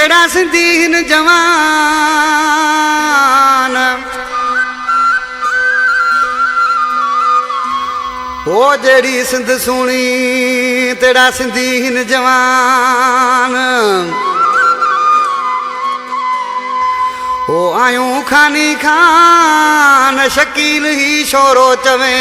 तेरा सिंधी हिन जवान ओ जेड़ी सिंध सुनी तेरा सिंधी हिन जवान ओ आयूं खानी खान शकील ही शोरो चवे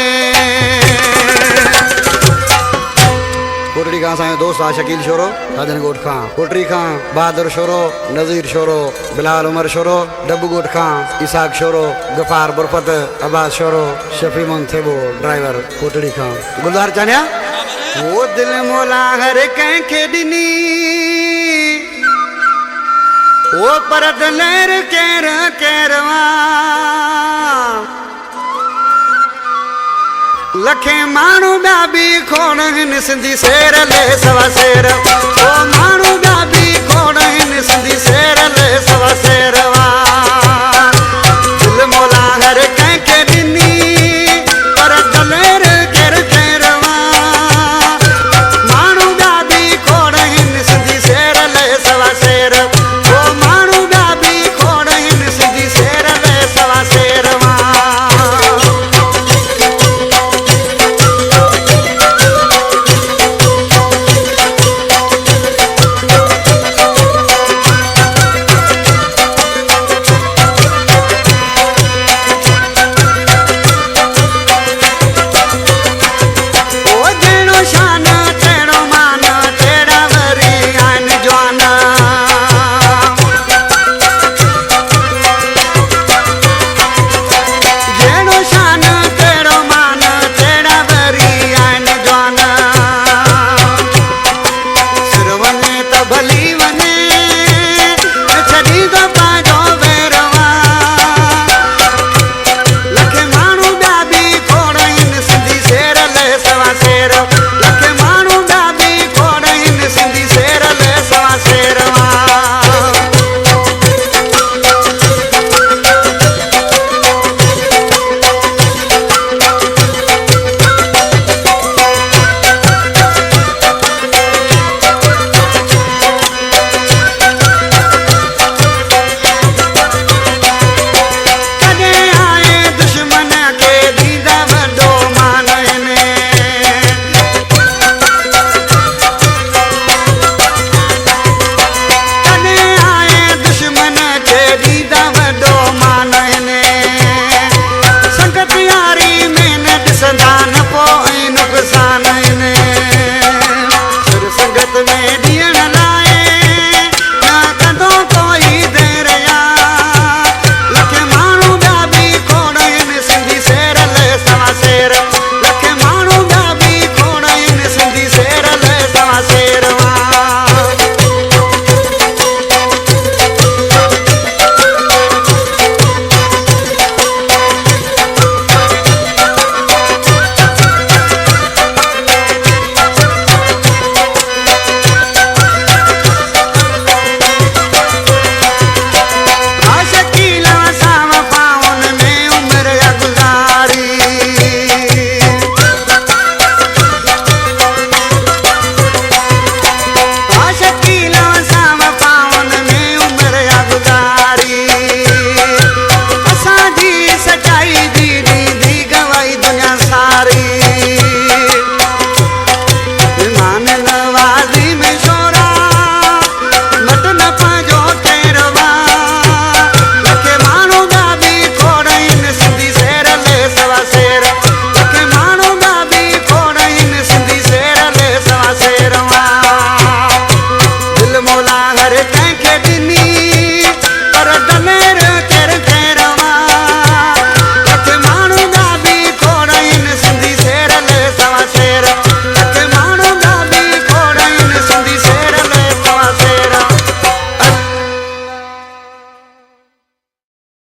कोटड़ी खां असांजो दोस्त आहे शकील शोरो साजन गोट खां कोटड़ी खां बहादुर शोरो नज़ीर शोरो बिलाल उमर शोरो डब्बू गोट खां इसाक शोरो गफ़ार बुरफत अब्बास शोरो शफी मुंथेबो ड्राइवर कोटड़ी खां गुलदार चानिया वो दिल मोला हर कंहिंखे ॾिनी वो पर दिलेर केर केरवा लखे माण्हू ॿिया बि खोड़ हिन सिंधी शेर ले सवा शेर ओ माण्हू ॿिया बि खोड़ हिन सिंधी शेर